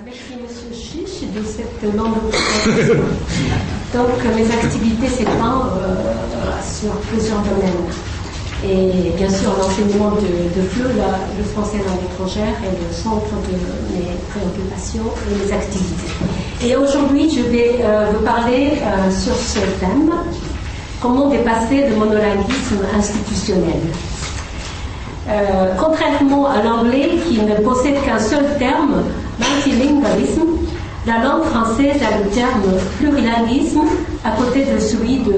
Merci Monsieur Chiche de cette longue présentation. Donc mes activités s'étendent sur plusieurs domaines. Et bien sûr l'enseignement de FLE, le français langue étrangère, est le centre de mes préoccupations et mes activités. Et aujourd'hui je vais vous parler sur ce thème, comment dépasser le monolinguisme institutionnel. Contrairement à l'anglais qui ne possède qu'un seul terme, multilingualisme, la langue française a le terme plurilinguisme à côté de celui de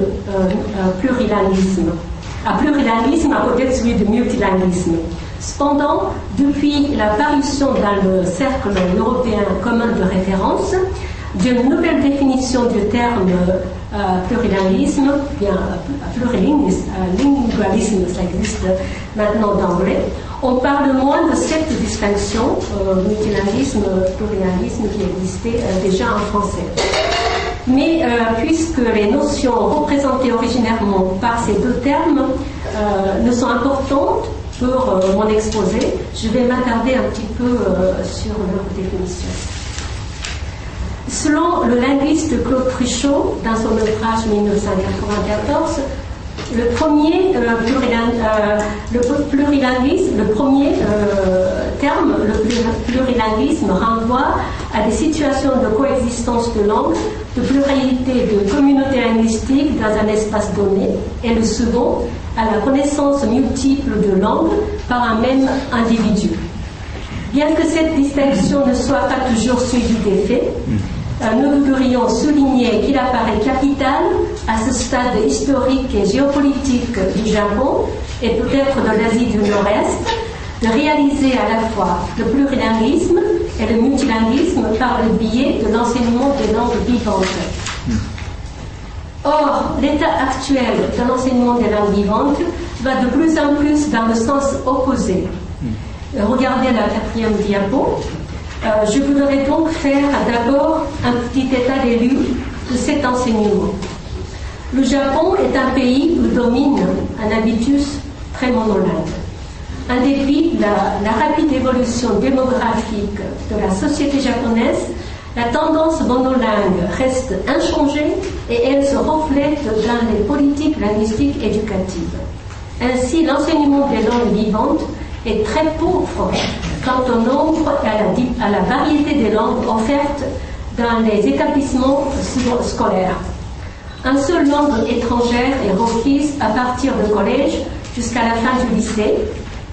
plurilinguisme. Plurilinguisme à côté de celui de multilinguisme. Cependant, depuis la parution dans le cercle européen commun de référence d'une nouvelle définition du terme plurilinguisme, bien plurilingualisme, ça existe maintenant d'anglais, on parle moins de cette distinction, multilinguisme, plurilinguisme, qui existait déjà en français. Mais puisque les notions représentées originairement par ces deux termes ne sont importantes pour mon exposé, je vais m'attarder un petit peu sur leur définition. Selon le linguiste Claude Trichot, dans son ouvrage 1994, le premier terme, le plurilinguisme, renvoie à des situations de coexistence de langues, de pluralité de communautés linguistiques dans un espace donné, et le second, à la connaissance multiple de langues par un même individu. Bien que cette distinction ne soit pas toujours suivie des faits, nous voudrions souligner qu'il apparaît capital à ce stade historique et géopolitique du Japon et peut-être de l'Asie du Nord-Est de réaliser à la fois le plurilinguisme et le multilinguisme par le biais de l'enseignement des langues vivantes. Or, l'état actuel de l'enseignement des langues vivantes va de plus en plus dans le sens opposé. Regardez la 4e diapo. Je voudrais donc faire d'abord un petit état des lieux de cet enseignement. Le Japon est un pays où domine un habitus très monolingue. En dépit de la rapide évolution démographique de la société japonaise, la tendance monolingue reste inchangée et elle se reflète dans les politiques linguistiques éducatives. Ainsi, l'enseignement des langues vivantes est très pauvre quant au nombre et à la variété des langues offertes dans les établissements scolaires. Une seule langue étrangère est requise à partir du collège jusqu'à la fin du lycée,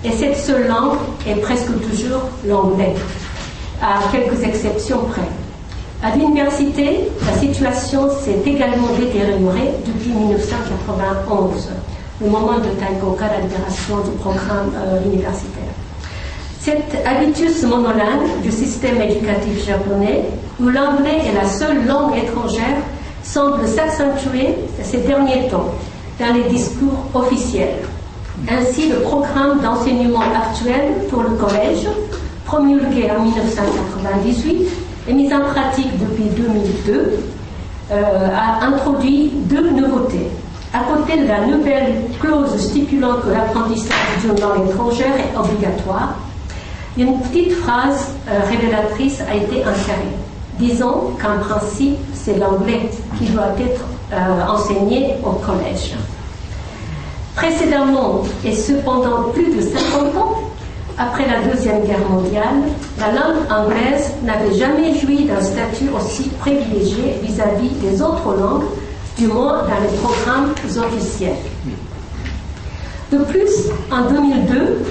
et cette seule langue est presque toujours l'anglais, à quelques exceptions près. À l'université, la situation s'est également détériorée depuis 1991, le moment de Taikoka, la libération du programme universitaire. Cet habitus monolingue du système éducatif japonais, où l'anglais est la seule langue étrangère, semble s'accentuer ces derniers temps dans les discours officiels. Ainsi, le programme d'enseignement actuel pour le collège, promulgué en 1998 et mis en pratique depuis 2002, a introduit deux nouveautés. À côté de la nouvelle clause stipulant que l'apprentissage d'une langue étrangère est obligatoire, une petite phrase révélatrice a été insérée. Disons qu'en principe, c'est l'anglais qui doit être enseigné au collège. Précédemment, et cependant plus de 50 ans, après la Deuxième Guerre mondiale, la langue anglaise n'avait jamais joui d'un statut aussi privilégié vis-à-vis des autres langues, du moins dans les programmes officiels. De plus, en 2002,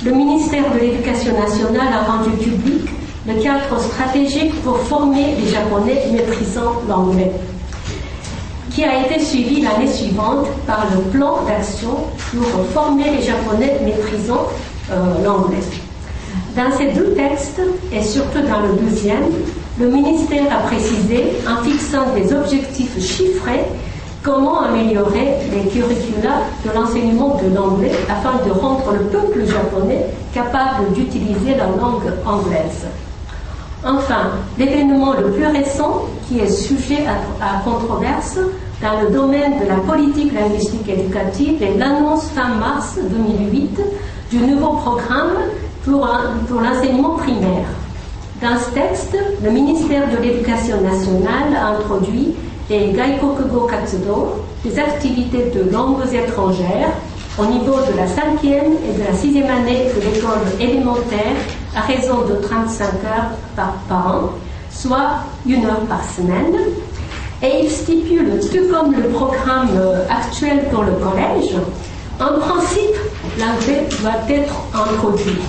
le ministère de l'Éducation nationale a rendu public le cadre stratégique pour former les Japonais maîtrisant l'anglais, qui a été suivi l'année suivante par le plan d'action pour former les Japonais maîtrisant l'anglais. Dans ces deux textes, et surtout dans le deuxième, le ministère a précisé, en fixant des objectifs chiffrés, comment améliorer les curricula de l'enseignement de l'anglais afin de rendre le peuple japonais capable d'utiliser la langue anglaise. Enfin, l'événement le plus récent, qui est sujet à controverse dans le domaine de la politique linguistique éducative, est l'annonce fin mars 2008 du nouveau programme pour l'enseignement primaire. Dans ce texte, le ministère de l'Éducation nationale a introduit les Gaikokugo Katsudo, des activités de langues étrangères, au niveau de la 5e et de la 6e année de l'école élémentaire à raison de 35 heures par an, soit 1 heure par semaine. Et il stipule, tout comme le programme actuel pour le collège, en principe, l'anglais doit être introduit.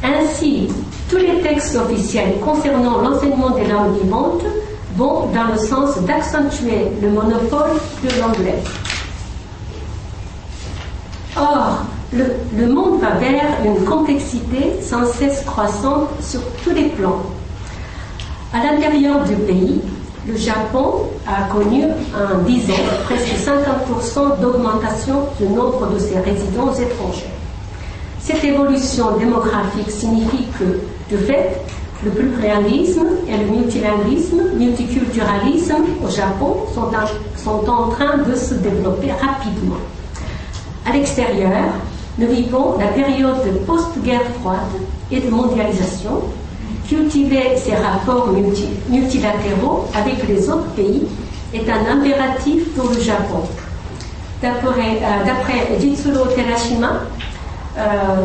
Ainsi, tous les textes officiels concernant l'enseignement des langues vivantes vont dans le sens d'accentuer le monopole de l'anglais. Or, le monde va vers une complexité sans cesse croissante sur tous les plans. À l'intérieur du pays, le Japon a connu en 10 ans presque 50% d'augmentation du nombre de ses résidents étrangers. Cette évolution démographique signifie que, de fait, le pluralisme et le multilinguisme, multiculturalisme au Japon sont en train de se développer rapidement. À l'extérieur, nous vivons la période de post-guerre froide et de mondialisation. Cultiver ces rapports multilatéraux avec les autres pays est un impératif pour le Japon. D'après Jitsuro Terashima,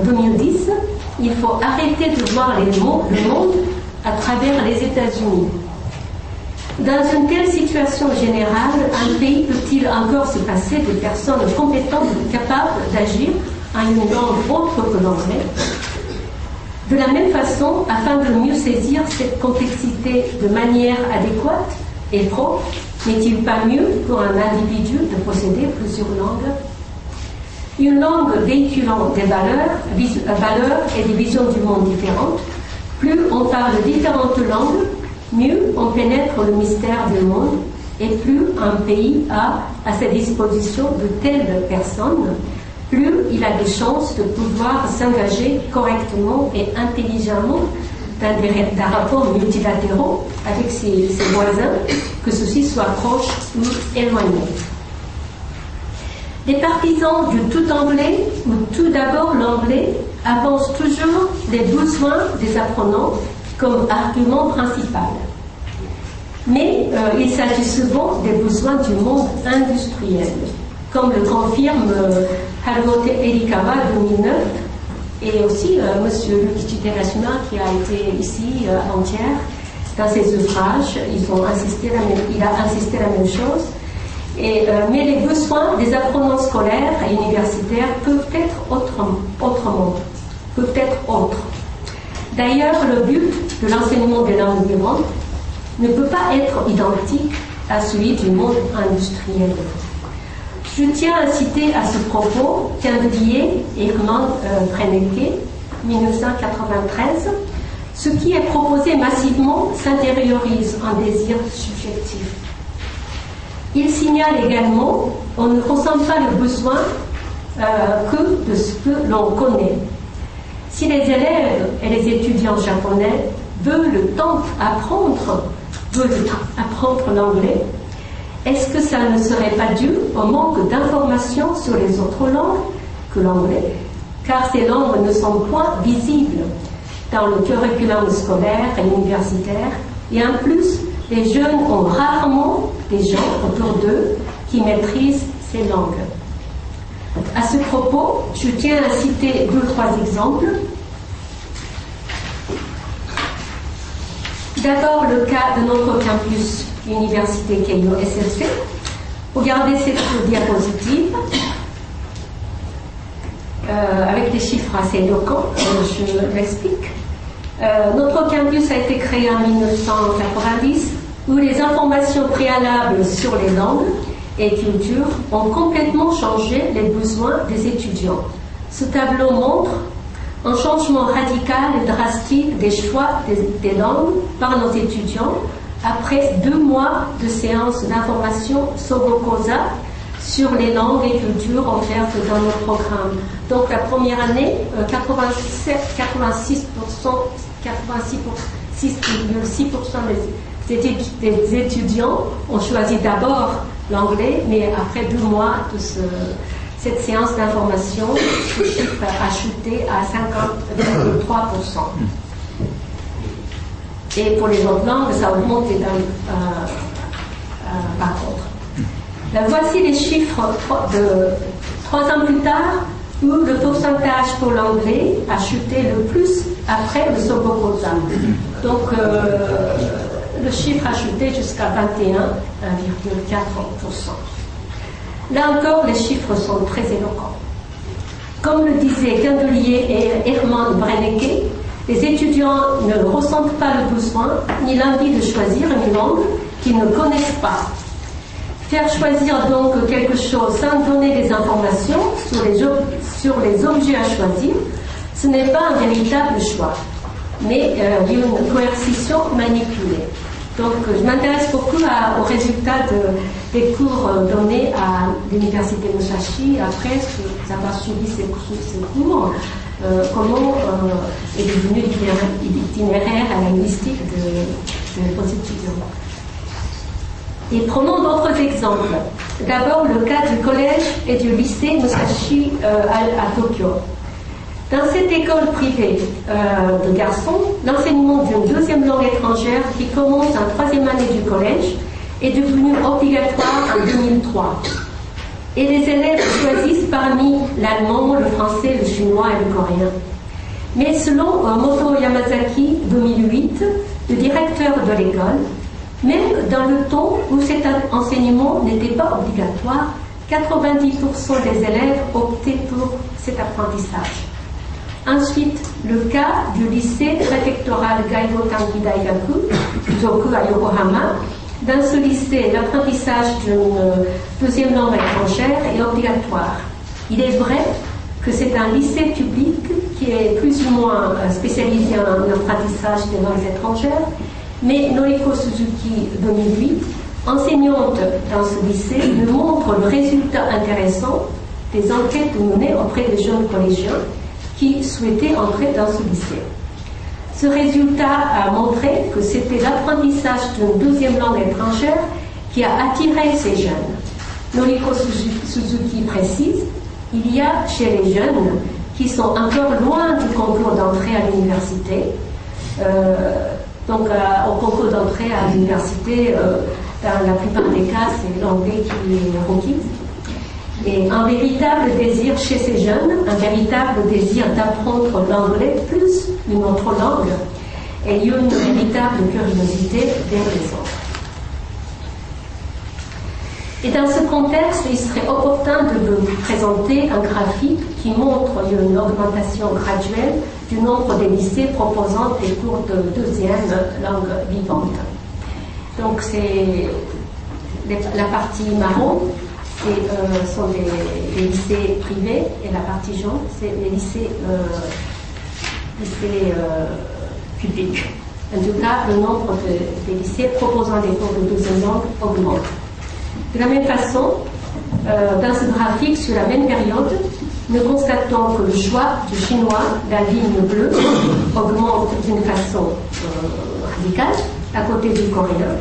2010, il faut arrêter de voir le monde à travers les États-Unis. Dans une telle situation générale, un pays peut-il encore se passer de personnes compétentes capables d'agir en une langue autre que l'anglais? De la même façon, afin de mieux saisir cette complexité de manière adéquate et propre, n'est-il pas mieux pour un individu de posséder plusieurs langues? Une langue véhiculant des valeurs et des visions du monde différentes. Plus on parle différentes langues, mieux on pénètre le mystère du monde et plus un pays a à sa disposition de telles personnes, plus il a des chances de pouvoir s'engager correctement et intelligemment dans des rapports multilatéraux avec ses voisins, que ceux-ci soient proches ou éloignés. Les partisans du tout anglais ou tout d'abord l'anglais avancent toujours les besoins des apprenants comme argument principal. Mais il s'agit souvent des besoins du monde industriel, comme le confirme Haruo Erikawa 2009 et aussi M. Yukichi Terashima qui a été ici avant-hier dans ses ouvrages. Il a insisté la même chose. Mais les besoins des apprenants scolaires et universitaires peuvent être autres. D'ailleurs, le but de l'enseignement des langues vivantes ne peut pas être identique à celui du monde industriel. Je tiens à citer à ce propos Candelier et Egmont Brennecke, 1993. Ce qui est proposé massivement s'intériorise en désir subjectif. Il signale également qu'on ne ressent pas le besoin que de ce que l'on connaît. Si les élèves et les étudiants japonais veulent apprendre l'anglais, est-ce que ça ne serait pas dû au manque d'informations sur les autres langues que l'anglais? Car ces langues ne sont point visibles dans le curriculum scolaire et universitaire, et en plus, les jeunes ont rarement des gens autour d'eux qui maîtrisent ces langues. À ce propos, je tiens à citer 2 ou 3 exemples. D'abord, le cas de notre campus Université Keio SLC. Regardez cette diapositive avec des chiffres assez éloquents, je l'explique. Notre campus a été créé en 1990, où les informations préalables sur les langues et cultures ont complètement changé les besoins des étudiants. Ce tableau montre un changement radical et drastique des choix des langues par nos étudiants après 2 mois de séances d'information Sogokoza sur les langues et cultures offertes dans nos programmes. Donc la première année, 86,6% des étudiants ont choisi d'abord l'anglais, mais après 2 mois de cette séance d'information, ce chiffre a chuté à 50,3%. Et pour les autres langues, ça a augmenté par contre. Voici les chiffres de 3 ans plus tard, où le pourcentage pour l'anglais a chuté le plus après le Sobokosa. Donc le chiffre a chuté jusqu'à 21,4%. Là encore, les chiffres sont très éloquents. Comme le disaient Candelier et Hermann Brennecke, les étudiants ne ressentent pas le besoin ni l'envie de choisir une langue qu'ils ne connaissent pas. Faire choisir donc quelque chose sans donner des informations sur les objets à choisir, ce n'est pas un véritable choix, mais une coercition manipulée. Donc je m'intéresse beaucoup aux résultats des cours donnés à l'université Musashi après avoir suivi ces cours, comment est devenu l'itinéraire linguistique de vos étudiants. Et prenons d'autres exemples. D'abord le cas du collège et du lycée Musashi à Tokyo. Dans cette école privée de garçons, l'enseignement d'une deuxième langue étrangère qui commence en 3e année du collège est devenu obligatoire en 2003. Et les élèves choisissent parmi l'allemand, le français, le chinois et le coréen. Mais selon Moto Yamazaki 2008, le directeur de l'école, même dans le temps où cet enseignement n'était pas obligatoire, 90% des élèves optaient pour cet apprentissage. Ensuite, le cas du lycée préfectoral Gaigo Tanki Daigaku, Zoku à Yokohama. Dans ce lycée, l'apprentissage d'une deuxième langue étrangère est obligatoire. Il est vrai que c'est un lycée public qui est plus ou moins spécialisé en apprentissage des langues étrangères, mais Noriko Suzuki 2008, enseignante dans ce lycée, nous montre le résultat intéressant des enquêtes menées auprès des jeunes collégiens qui souhaitaient entrer dans ce lycée. Ce résultat a montré que c'était l'apprentissage d'une deuxième langue étrangère qui a attiré ces jeunes. Noriko Suzuki précise, il y a chez les jeunes qui sont encore loin du concours d'entrée à l'université, au concours d'entrée à l'université, dans la plupart des cas, c'est l'anglais qui est requis. Et un véritable désir chez ces jeunes, un véritable désir d'apprendre l'anglais plus une autre langue, et une véritable curiosité vers les autres. Et dans ce contexte, il serait opportun de vous présenter un graphique qui montre une augmentation graduelle du nombre des lycées proposant des cours de deuxième langue vivante. Donc c'est la partie marron, sont les lycées privés, et la partie jaune, c'est les lycées publics. En tout cas, le nombre des lycées proposant des cours de deuxième langue augmente. De la même façon, dans ce graphique, sur la même période, nous constatons que le choix du chinois, la ligne bleue, augmente d'une façon radicale, à côté du coréen,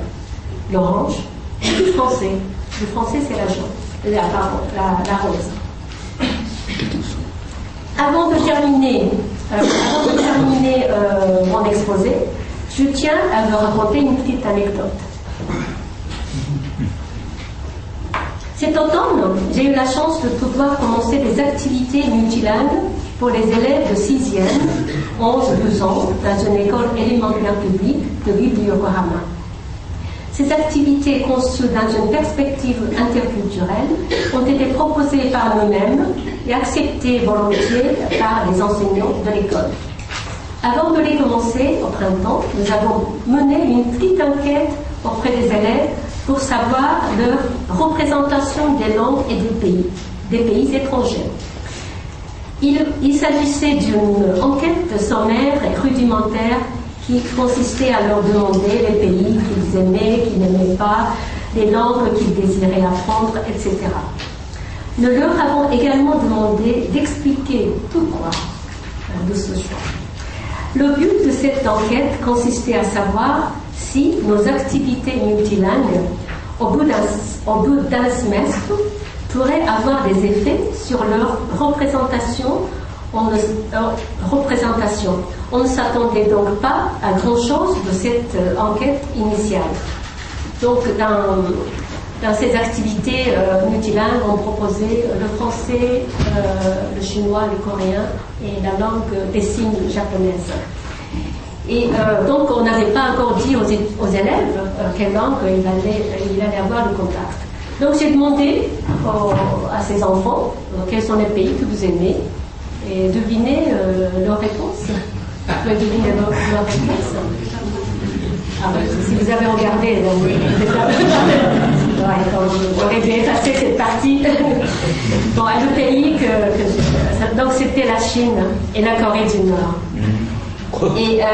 l'orange, et du français. Le français, c'est la jaune, la rose. Avant de terminer mon exposé, je tiens à vous raconter une petite anecdote. Cet automne, j'ai eu la chance de pouvoir commencer des activités multilingues pour les élèves de 6e, 11-12 ans dans une école élémentaire publique de ville de Yokohama. Ces activités conçues dans une perspective interculturelle ont été proposées par nous-mêmes et acceptées volontiers par les enseignants de l'école. Avant de les commencer, au printemps, nous avons mené une petite enquête auprès des élèves pour savoir leur représentation des langues et des pays étrangers. Il s'agissait d'une enquête sommaire et rudimentaire qui consistait à leur demander les pays qu'ils aimaient, qu'ils n'aimaient pas, les langues qu'ils désiraient apprendre, etc. Nous leur avons également demandé d'expliquer pourquoi de ce choix. Le but de cette enquête consistait à savoir si nos activités multilingues, au bout d'un semestre, pourraient avoir des effets sur leur représentation représentation. On ne s'attendait donc pas à grand-chose de cette enquête initiale. Donc, dans ces activités multilingues, on proposait le français, le chinois, le coréen et la langue des signes japonaise. Et donc, on n'avait pas encore dit aux élèves quelle langue il allait avoir le contact. Donc, j'ai demandé à ces enfants quels sont les pays que vous aimez et devinez leurs réponses. Vous pouvez deviner leurs réponses. Ah ouais, si vous avez regardé, j'aurais dû effacer cette partie. Bon, le pays donc c'était la Chine et la Corée du Nord. Et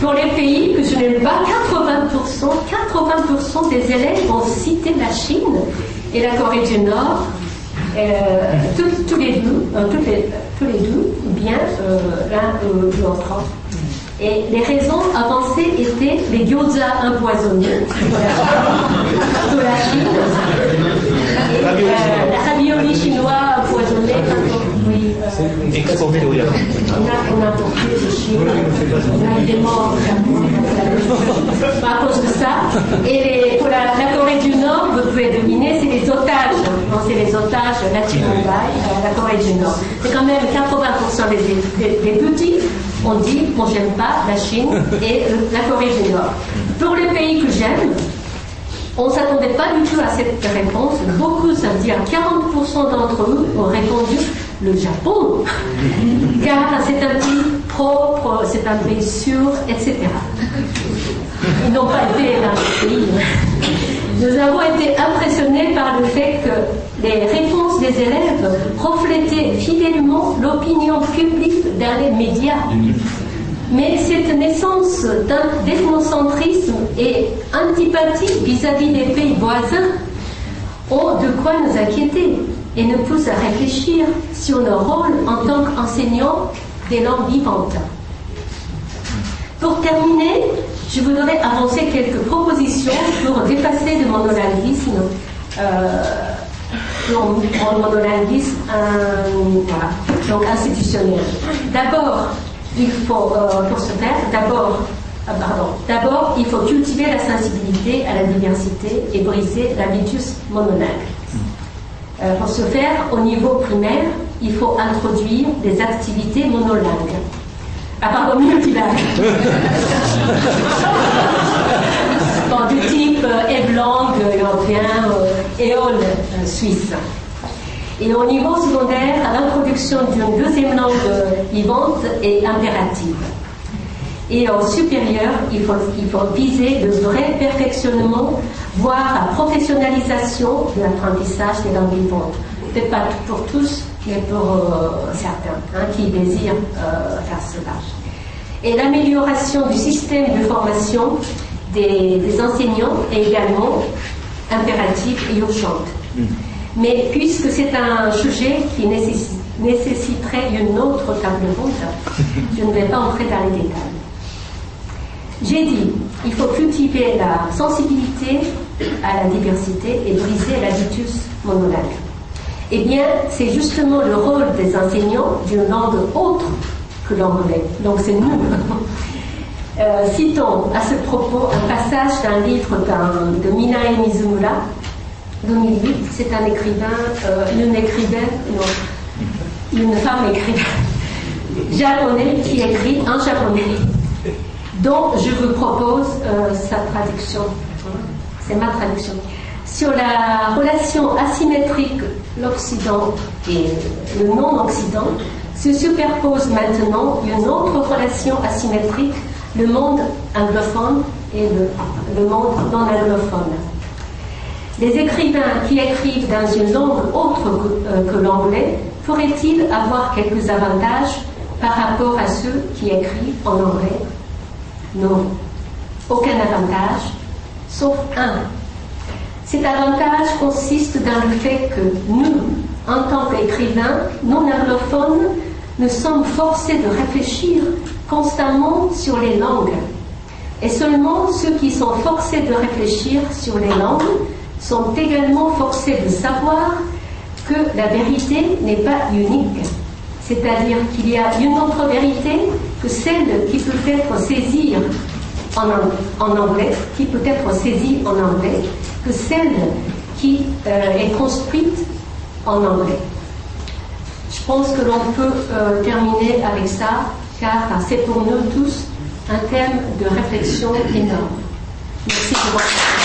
pour les pays que je n'aime pas, 80% des élèves vont citer la Chine et la Corée du Nord, tous les deux, bien l'un ou l'autre. Et les raisons avancées étaient les gyoza empoisonnés de la Chine, et la ravioli chinois empoisonné, oui, exporté au Japon. On a importé de Chine, on a été morts à cause de ça. Et pour la Corée du Nord, vous pouvez deviner, c'est les otages. Non, c'est les otages la Corée du Nord. C'est quand même 80% des petits. On dit, bon, j'aime pas la Chine et la Corée du Nord. Pour les pays que j'aime, on ne s'attendait pas du tout à cette réponse. Beaucoup, ça veut dire 40% d'entre eux ont répondu le Japon, car c'est un pays propre, c'est un pays sûr, etc. Ils n'ont pas été dans ce pays. Nous avons été impressionnés par le fait que les réponses des élèves reflétaient fidèlement l'opinion publique dans les médias. Mais cette naissance d'ethnocentrisme et antipathie vis-à-vis des pays voisins ont de quoi nous inquiéter et nous poussent à réfléchir sur leur rôle en tant qu'enseignants des langues vivantes. Pour terminer, je voudrais avancer quelques propositions pour dépasser le monolinguisme, donc institutionnel. D'abord, il faut, pour ce faire, d'abord, il faut cultiver la sensibilité à la diversité et briser l'habitus monolingue. Pour ce faire, au niveau primaire, il faut introduire des activités monolingues. Multilingue. Bon, du type EVLangue européen, EOL suisse. Et au niveau secondaire, l'introduction d'une deuxième langue vivante est impérative. Et au supérieur, il faut viser le vrai perfectionnement, voire la professionnalisation de l'apprentissage des langues vivantes. Peut-être pas pour tous, mais pour certains qui désirent faire cela. Et l'amélioration du système de formation des enseignants est également impérative et urgente. Mais puisque c'est un sujet qui nécessiterait une autre table ronde, je ne vais pas entrer dans les détails. J'ai dit, il faut cultiver la sensibilité à la diversité et briser l'habitus monolingue. Eh bien, c'est justement le rôle des enseignants d'une langue autre que l'anglais. Donc c'est nous. Citons à ce propos un passage d'un livre de Minae Mizumura, 2008. C'est un écrivain, une femme écrivaine japonais qui écrit en japonais, dont je vous propose sa traduction. C'est ma traduction. Sur la relation asymétrique, l'Occident et le non-Occident, se superpose maintenant une autre relation asymétrique, le monde anglophone et le monde non anglophone. Les écrivains qui écrivent dans une langue autre que l'anglais pourraient-ils avoir quelques avantages par rapport à ceux qui écrivent en anglais? Non, aucun avantage, sauf un. Cet avantage consiste dans le fait que nous, en tant qu'écrivains non anglophones, nous sommes forcés de réfléchir constamment sur les langues. Et seulement ceux qui sont forcés de réfléchir sur les langues sont également forcés de savoir que la vérité n'est pas unique. C'est-à-dire qu'il y a une autre vérité que celle qui peut être saisie en anglais, que celle qui est construite en anglais. Je pense que l'on peut terminer avec ça, car c'est pour nous tous un thème de réflexion énorme. Merci de votre attention.